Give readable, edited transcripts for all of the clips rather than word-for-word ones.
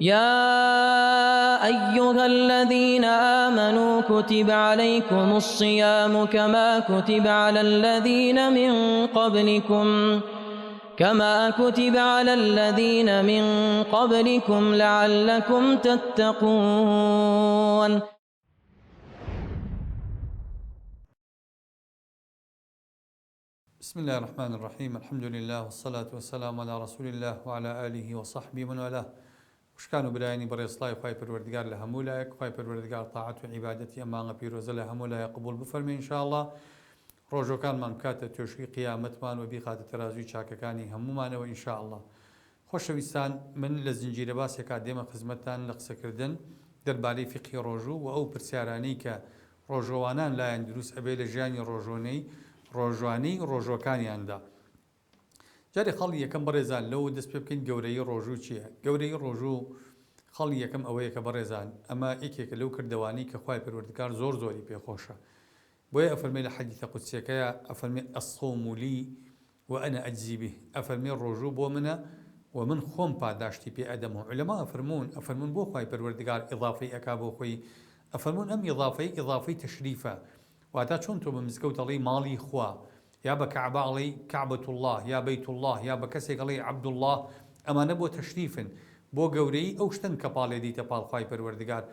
يا أيها الذين آمنوا كتب عليكم الصيام كما كتب على الذين من قبلكم لعلكم تتقون. بسم الله الرحمن الرحيم. الحمد لله والصلاة والسلام على رسول الله وعلى آله وصحبه من والاه. وشكان وبرايني بريسلاي فاي پروردگار لهمولاك فاي پروردگار طاعت وعبادتي أمانة بيروز لهمولا قبول بفرمي إن شاء الله. روجو كان من كاتة توشي قيامتمان وبيخات ترازوي شاككاني همومان وإن شاء الله. خوشويستان من لزنجير باس يكاديما خزمتان لقسكردن درباري فقه روجو وأو برسياراني كروجوانان لا يندروس أبي لجاني ڕۆژوانەی ڕۆژوەکانیاندا. جارێ خەڵی یەکەم بەڕێزان لەو دەست پێ بکەین گەورەی ڕۆژوو چییە؟ گەورەی ڕۆژوو خەڵی یەکەم ئەوەیە کە بەڕێزان ئەمە یەکێکە لەو کردەوانی کە خوای پەروەردگار زۆری پێخۆشە. بۆیە ئەفەرمێ لە حەدیثە قودسیەکەیە ئەفەرمێ ئەصوم لی وأنا أجزي به. ئەفەرمێ ڕۆژوو بۆ منە و من خۆم پاداشتی پێ ئەدەمەوە. عولەما ئەفەرمون بۆ خوای پەروەردگار ئیضافەی ئەکا بۆ خۆی. ئەفەرمون ئەم ئیضافەی تەشریفە. واتا چۆن تۆ بە مزگەوت دەڵێی ماڵی خوا، یا بە کەعبە ئەڵێی کەعبەت الله، یا بەیت الله، یا بە کەسێک ئەڵێی عەبدوڵڵاه، ئەمانە بۆ تەشریفن، بۆ گەورەی ئەو شتن کە پاڵێ دیتە پاڵ خوای پەروەردگار.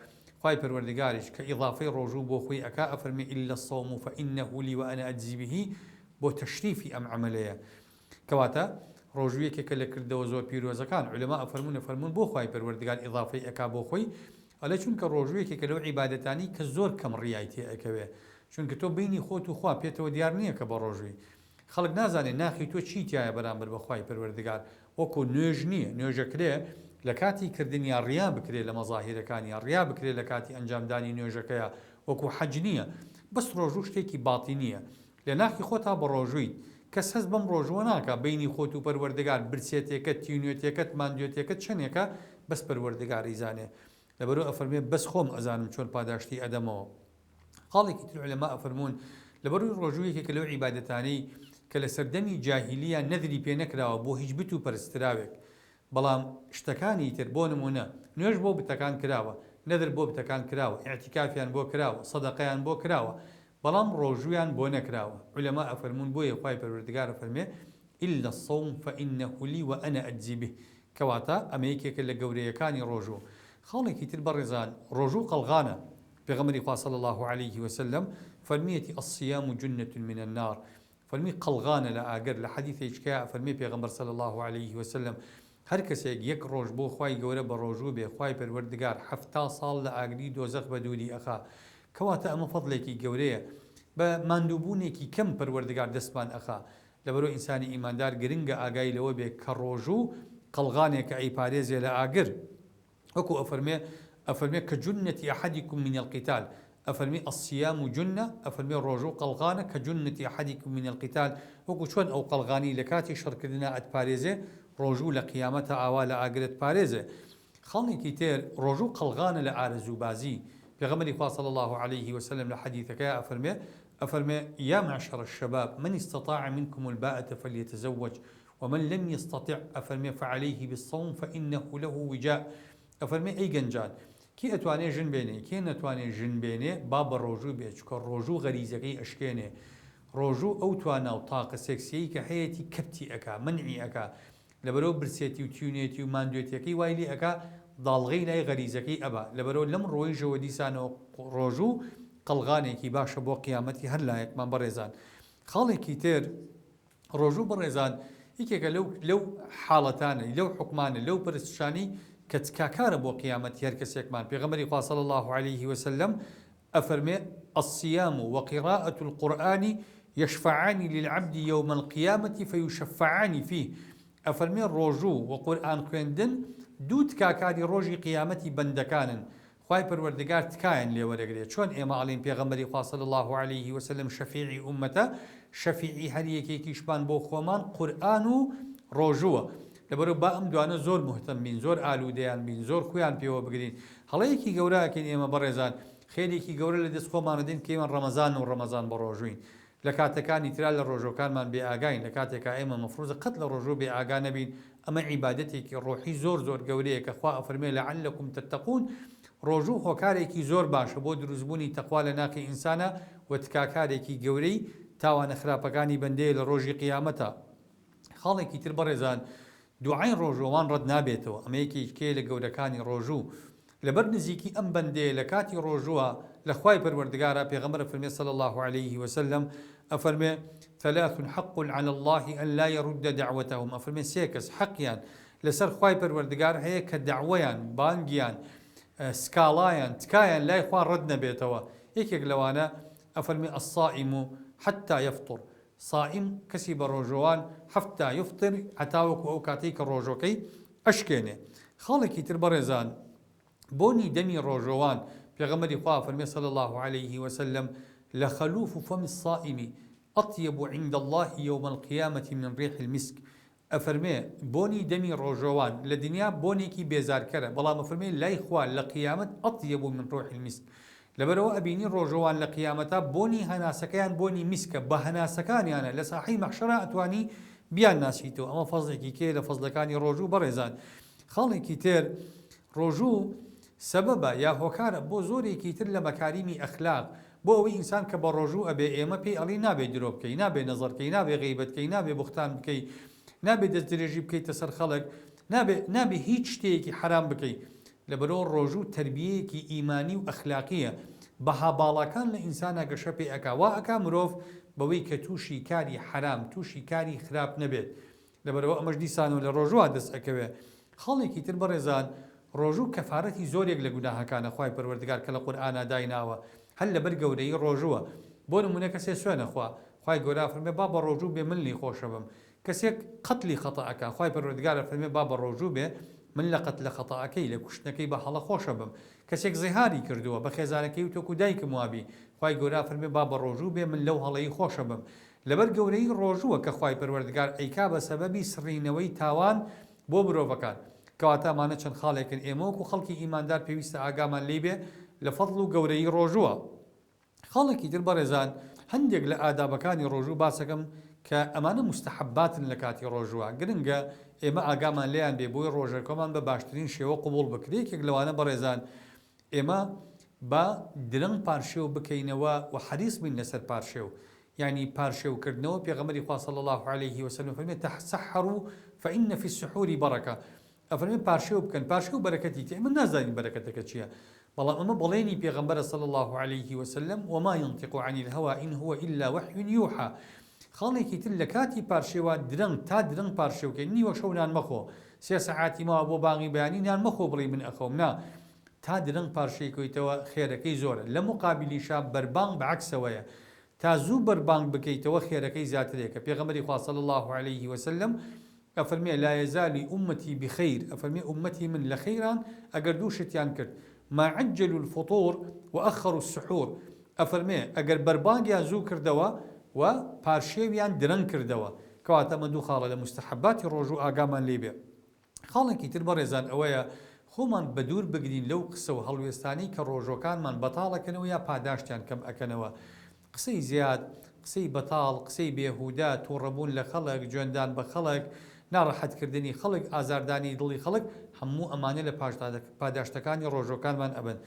خوای پەروەردگاریش کە ئیضافەی ڕۆژوو بۆ خۆی ئەکا ئەفەرمێ ئیلا الصوم فإنه لي وأنا أجزي به، بۆ تەشریفی ئەم عەمەلەیە. کەواتە ڕۆژوو یەکێکە لە کردەوە زۆر پیرۆزەکان. عولەما ئەفەرمون بۆ خوای پەروەردگار ئیضافەی ئەکا بۆ خۆی، ئەڵێ چونکە ڕۆژوو یەکێکە لەو عیبادەتانی کە زۆر کەم ڕیای تێ ئەکەوێ. چونکە تۆ بینی خۆت و خوا پێتەوە دیار نییە کە بە ڕۆژووی خەڵک نازانێت ناخی تۆ چی تایە بەرامبەر بە خوای پەروەردگار. وەکو نوێژ نییە، نوێژەکرێ لە کاتی کردنیا ڕیا بکرێ لە مەزاهیرەکانی، ڕیا بکرێ لە کاتی ئەنجامدانی نوێژەکەیە، وەکو حەج نییە. بەس ڕۆژوو شتێکی باتی نییە. لە ناخی خۆتا بە ڕۆژووی کەس هەست بەم ڕۆژوە ناکە بینی خۆت و پەروەردگار برسێتێکەت، تینوێتێکەت، ماندوێتێکەت چەندێکە، بەس پەروەردگاری زانێ. لەبەرەوە ئەفەرمێ بەس خۆم ئەزانم چۆن پاداشتی ئەدەمەوە. خاڵێکی تر عولەما ئەفەرمون لەبەروی ڕۆژوویەکێکە لەو عیبادەتانەی کە لە سەردەمی جاهیلیە نەدری پێ نەکراوە بۆ هیچ بت و پەرستراوێک، بەڵام شتەکانی تر بۆ نمونە نوێژ بۆ بتەکان کراوە، نەدر بۆ بتەکان کراوە، ئیعتیکافیان بۆ کراوە، سەدەقەیان بۆ کراوە، بەڵام ڕۆژوویان بۆ نەکراوە. عولەما ئەفەرمون بۆیە خوای پەروەردگار ئەفەرمێ ئیلا الصوم فإنه لي وأنا أجزي به. کەواتە ئەمە یەکێکە لە گەورەیەکانی ڕۆژوو. خاڵێکی تر بەڕێزان ڕۆژوو قەڵغانە. پیغمبری خواه صلی الله عليه وسلم فرمیتی الصيام جنة من النار. فرمی قلغان لآگر لحدیث ایشکا فرمی پیغمبر صلی الله عليه وسلم هر کسی یک روز بو خوای گوره بە ڕۆژوو بێ خوای پەروەردگار 70 ساڵ لە ئاگری دۆزەخ بە دووری ئەخا. کەواتە ئەمە فەضلێکی گەورەیە، بە ماندووبوونێکی کەم پەروەردگار دەستمان ئەخا. لەبەرەوە ئینسانی ئیماندار گرنگە ئاگای لەوە بێ کە ڕۆژوو قەڵغانێکە ئەیپارێزێ لە ئاگر. وەکو ئەفەرمێ كجنة أحدكم من القتال. أفرمي الصيام جنة، أفرمي الرجوع قلغانة كجنة أحدكم من القتال. وكو شون أو قلغاني لكاتي شركتنا أتباريزي رجوع لقيامتها أوال أجرت باريزي. خلني كتير رجوع قلغانة لأرزو بازي. بغمر صلى الله عليه وسلم لحديثك أفرمي يا معشر الشباب من استطاع منكم الباءة فليتزوج ومن لم يستطع أفرمي فعليه بالصوم فإنه له وجاء. أفرمي أي جنجان کی ئەتوانێ ژن بێنێ، کێ نەتوانێ ژن بێنێ، با بە ڕۆژوو بێت، چکە ڕۆژوو غەریزەکەی ئەشکێنێ. ڕۆژوو ئەو توانە و تاقە سێکسیەی کە هەیەی کەپتی ئەکا، منعی ئەکا، لەبەرەوە برسێتی و تیونێتی و ماندوێتیەکەی وای لێ ئەکا، داڵغەی لای غەریزەکەی ئەبا. لەبەرەوە لەم ڕۆیژەوە دیسانەوە ڕۆژوو قەڵغانێکی باشە بۆ قیامەتی هەر لایەکمان بەڕێزان. خاڵێکی تر ڕۆژوو بەڕێزان یەکێکە لەو حاڵەتانە، لەو حکمانە، لەو پرستشانی كتكاكار بو قيامة هركس يكمان. بيغمري صلى الله عليه وسلم أفرمي الصيام وقراءة القرآن يشفعان للعبد يوم القيامة فيشفعان فيه. أفرمي الرجو وقرآن كويندن دوت كاكاري روجي قيامتي بندكان خواهي پروردگار تكاين لي ورقري چون إما عليهم بيغمري صلى الله عليه وسلم شفيعي أمته شفيعي هريكي كيشبان بو خومان قرآن رجوه. لەبەرەوە با ئەم دوانە زۆر مهتەم بین، زۆر ئالوودەیان بین، زۆر خۆیان پێوە بگرین. هەڵەیەکی گەورەکەین ئێمە بەڕێزان، خێرێکی گەورە لە دەست خۆمانە دێن کە ئێمە ڕەمەزان و ڕەمەزان بە ڕۆژوین. لە کاتەکانی ترا لە ڕۆژەکانمان بێ ئاگاین، لە کاتێکا ئێمە مەفروزە قەت لە ڕۆژوو بێ ئاگا نەبین، ئەمە عیبادەتێکی ڕۆحی زۆر زۆر گەورەیە کە خوا ئەفەرمێ لەعەلەکم تەتەقون. ڕۆژوو هۆکارێکی زۆر باشە بۆ دروستبوونی تەقوا لە ناقی ئینسانە و تکاکارێکی گەورەی تاوانە خراپەکانی بەندەیە لە ڕۆژی قیامەتە. خاڵێکی تر بەڕێزان دوعای ڕۆژۆوان ڕەت نابێتەوە، ئەمە یەکێکێ لە گەورەکانی ڕۆژوو. لەبەر نزیکی ئەم بەندەیە لە کاتی ڕۆژووە لە خوای پەروەردگارە پێغەمبەر فەرمێ صلی الله عليه وسلم ئەفەرمێ ثلاث حق على الله أن لا يرد دعوتهم. ئەفەرمێ سێ کەس حەقیان لەسەر خوای پەروەردگار هەیە کە دعوەیان بانگیان سکاڵایان تکایان لای خوا ڕەت نەبێتەوە. یەکێک لەوانە ئەفەرمێ الصائم حتى يفطر. صائم کەسی بە ڕۆژۆوان حتى يفطر هەتاوەکو ئەو کاتەی کە ڕۆژۆکەی ئەشکێنێ. خاڵێکی تر بەڕێزان بۆنی دەمی ڕۆژۆوان پێغەمبەری خوا فەرمێ صلی الله عليه وسلم لخلوف فم الصائم أطيب عند الله يوم القيامة من ريح المسك. ئەفەرمێ بۆنی دەمی ڕۆژۆوان لە دنیا بۆنێکی بێزارکەرە، بەڵام ئەفەرمێ لای خوا لە قیامەت ئەطیب من ڕۆح المسک. لەبەرەوە ئەبینی ڕۆژۆوان لە قیامەتە بۆنی هەناسەکەیان بۆنی میسکە، بە هەناسەکانیانە لە ساحەی مەحشەرە ئەتوانی بیان ناسیتەوە. ئەمە فەزڵێکی کێ لە فەزڵەکانی ڕۆژوو بەڕێزان. خاڵێکی تر ڕۆژوو سەبەبە یا هۆکارە بۆ زۆرێکی تر لە مەکاریمی ئەخلاق، بۆ ئەوەی ئینسان کە بە ڕۆژوو ئەبێ ئێمە پێی ئەڵی نابێ درۆ بکەی، نابێ نەزەرکەی، نابێ غیبەتکەی، نابێ بوختان بکەی، نابێ دەست درێژی بکەیتە سەر خەڵک، نابێ هیچ شتێکی حرام بکەی. لەبەرەوە ڕۆژوو تەربیەیەکی ئیمانی و ئەخلاقیە، بەها باڵاکان لە ئینسانە گەشە پێ ئەکا وا ئەکا مرۆڤ بەوەی کە تووشی کاری حرام تووشی کاری خراپ نەبێت. لەبەرەوە ئەمەش دیسانەوە لە ڕۆژووە دەست ئەکەوێ. خاڵێکی تر بەڕێزان ڕۆژوو کەفارەتی زۆرێک لە گوناهەکانە خوای پەروەردگار کە لە قورئانە دایناوە هەل لەبەر گەورەی ڕۆژووە. بۆ نمونە کەسێ سوێنە خوا خوای گەورە فەرمێ با بە ڕۆژوو بێ من لی خۆشە بم. کەسێک قەتلی خەتەئەکە خوای پەروەردگارە فەرمێ با بە ڕۆژوو بێ من لە قەتلە خەتەئەکەی لە کوشتنەکەی بە هەڵە خۆشە بم. کەسێک زیهاری کردووە بە خێزانەکەی و تۆکو دایکم وابی خوای گەورە فەرمێ با بە ڕۆژوو بێ من لەو هەڵەی خۆشە بم. لەبەر گەورەی ڕۆژووە کە خوای پەروەردگار ئەیکا بە سەبەبی سڕینەوەی تاوان بۆ مرۆڤەکان. کەواتەمانە چەند خاڵێکن ئێمە وەکو خەڵکی ئیماندار پێویستە ئاگامان لێ بێ لە فەضڵ و گەورەی ڕۆژووە. خاڵێکی تر بەڕێزان هەندێک لە ئادابەکانی ڕۆژوو باسەکەم کە ئەمانە مستحباتن لە کاتی ڕۆژووە، گرنگە ئێمە ئاگامان لێیان بێ بۆی ڕۆژەکەمان بە باشترین شێوە قبول بکرێت. یەکێک لەوانە بەڕێزان ئێمە بە درەنگ پارشێو بکەینەوە و حەریص بین لەسەر پارشێو، یعنی پارشێوکردنەوە پێغەمبەری خوا صلی الله عليه وسلم فەرمێ تەسەحەروا فإن في السحور بەرەکە. ئەفەرمێ پارشێو بکەن، پارشێو بەرەکەتی تێ من نازانین بەرەکەتەکە چییە، بەڵام ئەمە بەڵێنی پێغەمبەرە صلی الله عليه وسلم وما ينطق عن الهوى إن هو إلا وحي يوحى. خاڵێکی تر لە کاتی پارشێوە درەنگ تا درەنگ پارشێوکەین، نیوە شەو نان مەخۆ، 3 سەعاتی ماوە بۆ بانگی بەیانی نان مەخۆ بڵێ من ئەخۆم، نا تا درەنگ پارشێکەوەیتەوە خێرەکەی زۆرە. لە مقابلیشا بەربانگ بەعکسەوەیە، تا زوو بەربانگ بکەیتەوە خێرەکەی زیاترێکە. پێغەمبەری خوا صلی الله عليه وسلم ئەفەرمێ لا يزال أمتي بخير، ئەفەرمێ ئومەتی من لە خەیران ئەگەر دوو شتیان کرد ما عجلوا الفطور وأخروا السحور. ئەفەرمێ ئەگەر بەربانگیان زوو کردەوە و پارشێویان درەنگ کردەوە. کەواتە ئەمە دوو خاڵە لە مستحباتی ڕۆژوو ئاگامان لێ بێ. خاڵێکی تر بەڕێزان ئەوەیە خۆمان بەدوور بگرین لەو قسە و هەڵوێستانی کە ڕۆژۆکانمان بەتاڵەکەنەوە یا پاداشتیان کەم ئەکەنەوە. قسەی زیاد، قسەی بەتاڵ، قسەی بێهودا، تووڕەبوون لە خەڵک، جوێندان بە خەڵک، ناڕەحەتکردنی خەڵک، ئازاردانی دڵی خەڵک، هەموو ئەمانە لە پاداشتەکانی ڕۆژۆکانمان ئەبن.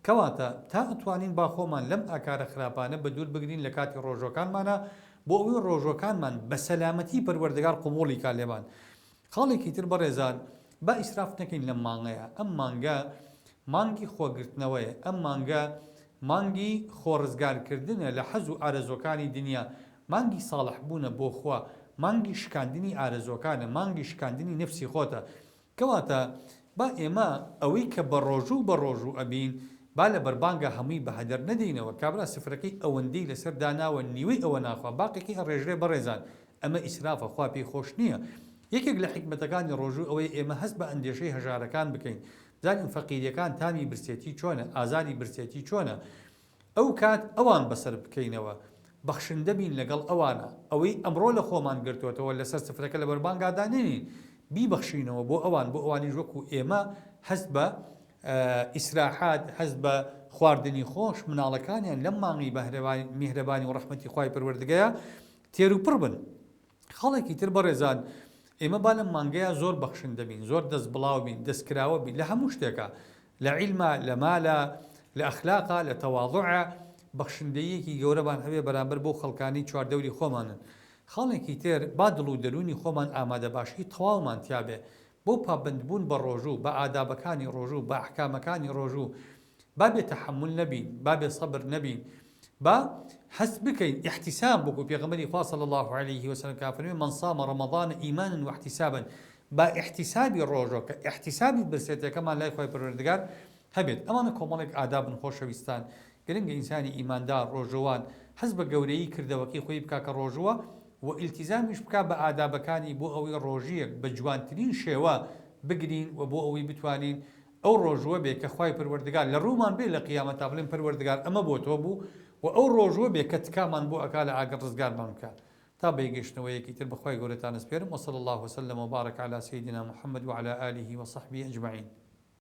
کەواتە تا ئەتوانین با خۆمان لەم ئاکارە خراپانە بەدوور بگرین لە کاتی ڕۆژۆکانمانە بۆ ئەوەی ڕۆژۆکانمان بە سەلامەتی پەروەردگار قبوڵی کا لێمان. خاڵێکی تر بەڕێزان با ئیسراف نەکەین لەم مانگەیە. ئەم مانگە مانگی خۆگرتنەوەیە، ئەم مانگە مانگی خۆڕزگارکردنە لە حەز و ئارەزۆکانی دنیا، مانگی ساڵح بوونە بۆ خوا، مانگی شکاندنی ئارەزۆکانە، مانگی شکاندنی نفسی خۆتە. کەواتە با ئێمە ئەوەی کە بە ڕۆژوو ئەبین با لە بەربانگە هەمووی بە هەدەر نەدەینەوە، کابرا سفرەکەی ئەوەندەی لەسەر داناوە نیوەی ئەوە ناخوا باقێکی هەڕێژرێ بەڕێزان، ئەمە ئیسرافە، خوا پێی خۆش نییە. یەکێک لە حکمەتەکانی ڕۆژوو ئەوەی ئێمە هەست بە ئەندێشەی هەژارەکان بکەین، زانین فەقیریەکان تامی برسێتی چۆنە، ئازاری برسێتی چۆنە، ئەو کات ئەوان بەسەر بکەینەوە، بەخشندە بین لەگەڵ ئەوانە. ئەوەی ئەمڕۆ لە خۆمان گرتوێتەوە لەسەر سفرەکە لە بەربانگادا نێنین، بیبەخشینەوە بۆ ئەوان، بۆ ئەوانی وەکو ئێمە هەست بە ئیسراحات، هەست بە خواردنی خۆش مناڵەکانیان لەم مانگی میهرەبانی و ڕەحمەتی خوای پەروەردگارە تێر و پڕ بن. خاڵێکی تر بەڕێزان ئێمە با لەم مانگەیە زۆر بەخشندە بین، زۆر دەست بڵاو بین، دەستکراوە بین لە هەموو شتێکە، لە عیلمە، لە مالە، لە ئەخلاقە، لە تەواضوعە، بەخشندەیەکی گەورەمان هەبێ بەرامبەر بۆ خەڵکانی چواردەوری خۆمانن. خاڵێکی تر با دڵ و دەرونی خۆمان ئامادە باشی تەواومان تیابێ بۆ پابندبوون بە ڕۆژوو، بە ئادابەکانی ڕۆژوو، بە ئەحکامەکانی ڕۆژوو، با بێ تەحمل نەبین، با بێ سەبر نەبین، با حەست بکەین احتیساب بکو پێغەمبەری خوا صلی الله عليه وسلم کافرمێ من صام رمضان ایمانا واحتسابا، با احتسابی ڕۆژۆ کە احتسابی برسێتەکەمان لای خۆی پەروەردگار هەبێت. ئەمانە کۆمەڵێک ئادابن خۆشەویستان، گرنگە ئینسانی ئیماندار ڕۆژەوان حەز بە گەورەی کردەوەکی خۆی بکا کە ڕۆژووە و ئیلتیزامیش بکا بە ئادابەکانی بۆ ئەوەی ڕۆژیەک بە جوانترین شێوە بگرین و بۆ ئەوەی بتوانین ئەو ڕۆژوە بێ کە خوای پەروەردگار لە ڕوومان بێ لە قیامەتا بڵێن پەروەردگار ئەمە بۆ تۆ بوو و ئەو ڕۆژوە بێ کە تکامان بۆ ئەکا لە ئاگەر ڕزگارمان بکە. تا بەیگەشتنەوەیەکی تر بەخوای گەورەتان سپێرم. وصلی الله وسلم وبارك على سيدنا محمد وعلى آله وصحبه أجمعين.